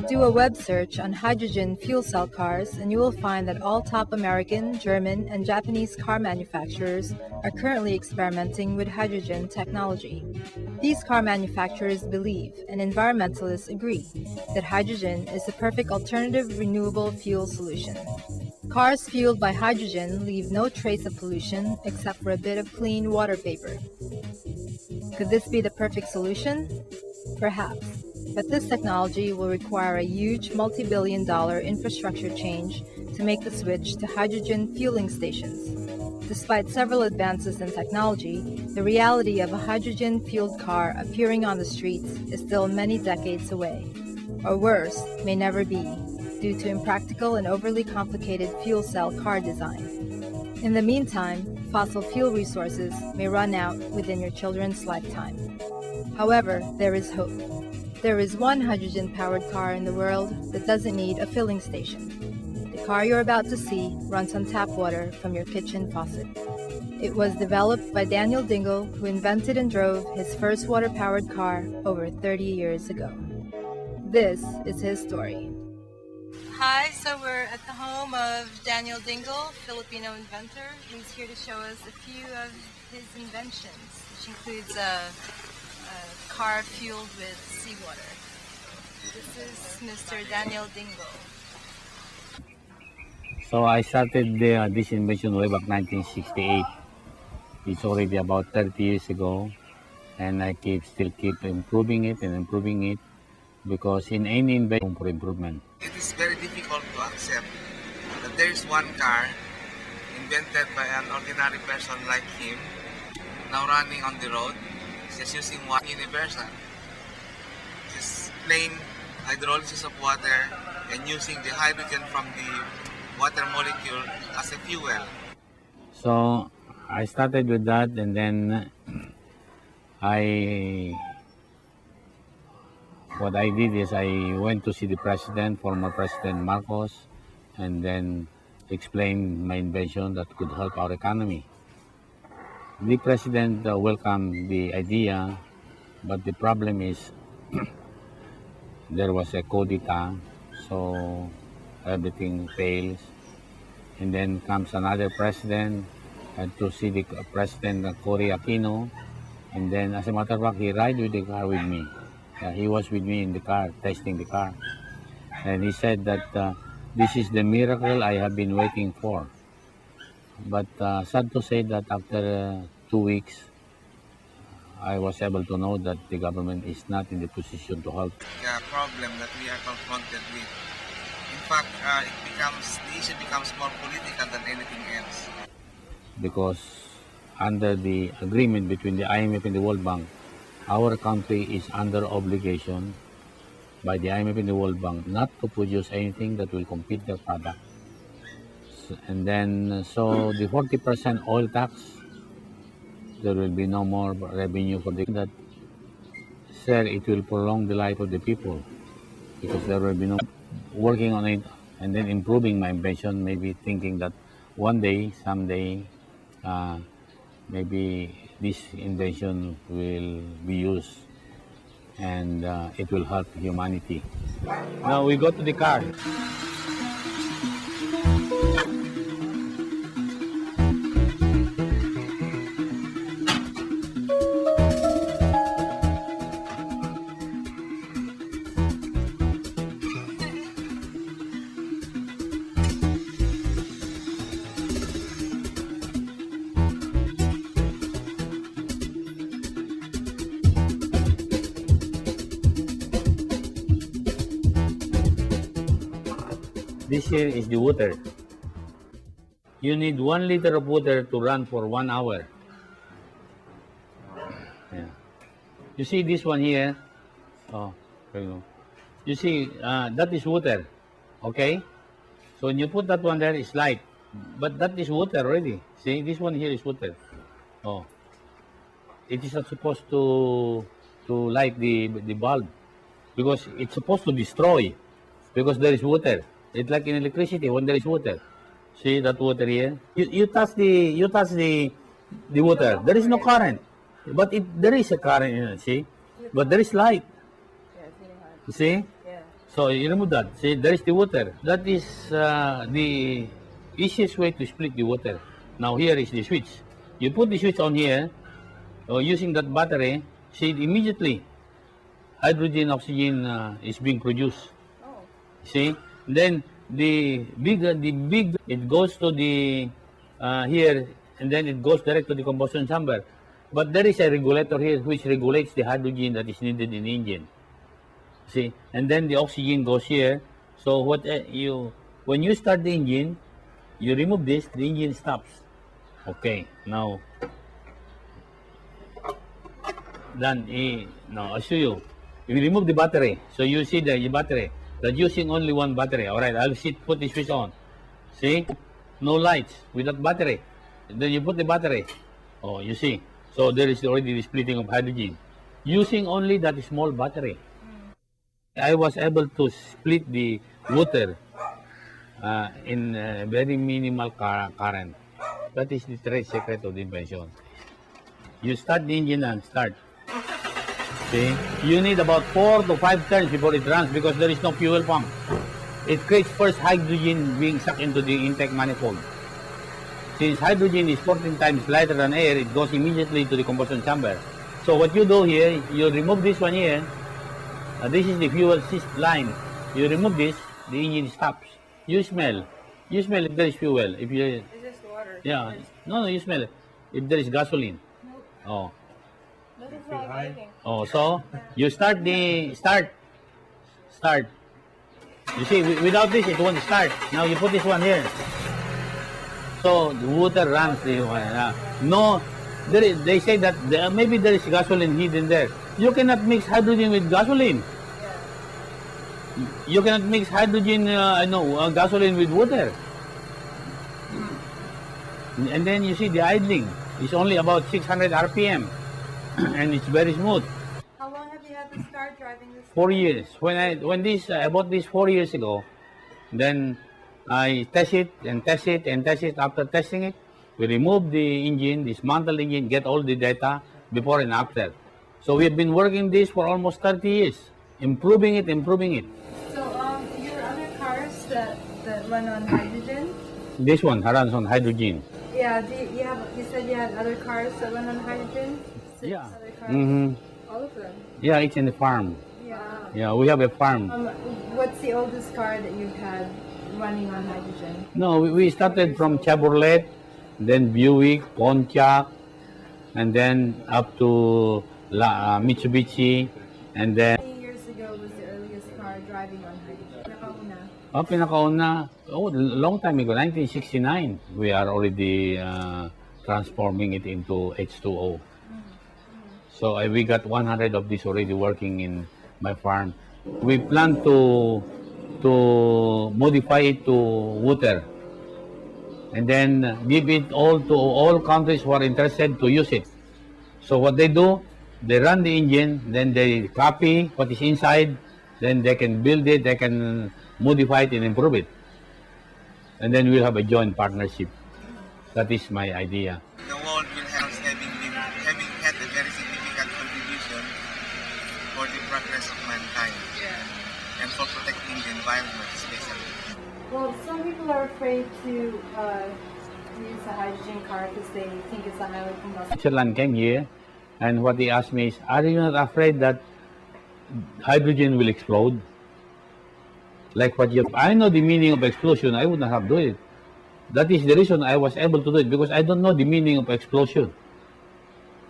Do a web search on hydrogen fuel cell cars and you will find that all top American, German, and Japanese car manufacturers are currently experimenting with hydrogen technology. These car manufacturers believe, and environmentalists agree, that hydrogen is the perfect alternative renewable fuel solution. Cars fueled by hydrogen leave no trace of pollution except for a bit of clean water vapor. Could this be the perfect solution? Perhaps, but this technology will require a huge multi-billion-dollar infrastructure change to make the switch to hydrogen fueling stations. Despite several advances in technology, the reality of a hydrogen-fueled car appearing on the streets is still many decades away, or worse, may never be, due to impractical and overly complicated fuel cell car design. In the meantime, fossil fuel resources may run out within your children's lifetime. However, there is hope. There is one hydrogen-powered car in the world that doesn't need a filling station. The car you're about to see runs on tap water from your kitchen faucet. It was developed by Daniel Dingle, who invented and drove his first water-powered car over 30 years ago. This is his story. Hi, so we're at the home of Daniel Dingle, Filipino inventor, who's here to show us a few of his inventions, which includes a car fueled with seawater. This is Mr. Daniel Dingle. So I started this invention way back 1968. It's already about 30 years ago, and I still keep improving it because in any invention for improvement. It is very difficult to accept that there is one car invented by an ordinary person like him, now running on the road, just using one universal. Just plain hydrolysis of water and using the hydrogen from the water molecule as a fuel. So I started with that, and then what I did is I went to see the president, former President Marcos, and then explained my invention that could help our economy. The president welcomed the idea, but the problem is there was a coup d'etat, so everything fails. And then comes another president, and to see the president Cory Aquino, and then as a matter of fact, he ride with the car with me. He was with me in the car, testing the car. And he said that this is the miracle I have been waiting for. But sad to say that after 2 weeks, I was able to know that the government is not in the position to help. The problem that we are confronted with. In fact, the issue becomes more political than anything else. Because under the agreement between the IMF and the World Bank, our country is under obligation by the IMF and the World Bank not to produce anything that will compete their product. And then, so the 40% oil tax, there will be no more revenue for that. Sir, it will prolong the life of the people because there will be no working on it and then improving my invention, maybe thinking that one day, someday, maybe this invention will be used and it will help humanity. Now we go to the car. This here is the water. You need 1 liter of water to run for 1 hour. Yeah. You see this one here? Oh, there you go. You see, that is water. Okay? So when you put that one there, it's light. But that is water already. See, this one here is water. Oh. It is not supposed to light the bulb. Because it's supposed to destroy. Because there is water. It's like in electricity when there is water. See that water here? You touch the water. There is no current, but there is a current in it. See, but there is light. You see? Yeah. So you remove that. See, there is the water. That is the easiest way to split the water. Now here is the switch. You put the switch on here, using that battery. See, immediately hydrogen, oxygen is being produced. Oh. See, then the big, it goes to the here, and then it goes direct to the combustion chamber. But there is a regulator here which regulates the hydrogen that is needed in the engine. See, and then the oxygen goes here. So when you start the engine, you remove this, the engine stops. Okay, now then now I'll show you. You remove the battery, so you see the battery. That's using only one battery. All right, I'll put the switch on. See, no lights without battery. Then you put the battery. Oh, you see. So there is already the splitting of hydrogen using only that small battery. I was able to split the water in very minimal current. That is the trade secret of the invention. You start the engine and start. See, you need about 4 to 5 turns before it runs because there is no fuel pump. It creates first hydrogen being sucked into the intake manifold. Since hydrogen is 14 times lighter than air, it goes immediately to the combustion chamber. So what you do here, you remove this one here. This is the fuel line. You remove this, the engine stops. You smell if there is fuel. If you, It's just water. yeah, no, you smell it. If there is gasoline. Nope. Oh, This is not anything. oh, so you start. You see, without this, it won't start. Now you put this one here. So the water runs. No, they say that maybe there is gasoline hidden there. You cannot mix hydrogen with gasoline. You cannot mix hydrogen, gasoline with water. And then you see the idling is only about 600 RPM, and it's very smooth. How long have you had this car driving this? 4 years. When I bought this 4 years ago, then I test it and test it and test it. After testing it, we remove the engine, dismantle the engine, get all the data before and after. So we have been working this for almost 30 years, improving it. So your other cars that run on hydrogen? This one runs on hydrogen. Yeah, you said you had other cars that run on hydrogen? Six Yeah. other cars? Mm-hmm. All of them? Yeah, it's in the farm. Yeah. Yeah, we have a farm. What's the oldest car that you've had running on hydrogen? No, we started from Chevrolet, then Buick, Pontiac, and then up to Mitsubishi, and then How many years ago was the earliest car driving on hydrogen? Nakauna. pinakauna, long time ago, 1969, we are already transforming it into H2O. So we got 100 of these already working in my farm. We plan to modify it to water and then give it all to all countries who are interested to use it. So what they do, they run the engine, then they copy what is inside, then they can build it, they can modify it and improve it. And then we'll have a joint partnership. That is my idea. The world will have having had a very significant contribution for the progress of mankind and for protecting the environment especially. Well, some people are afraid to use a hydrogen car because they think it's a highly combustible. Switzerland came here, and what he asked me is, are you not afraid that hydrogen will explode? Like what you... I know the meaning of explosion, I would not have done it. That is the reason I was able to do it, because I don't know the meaning of explosion.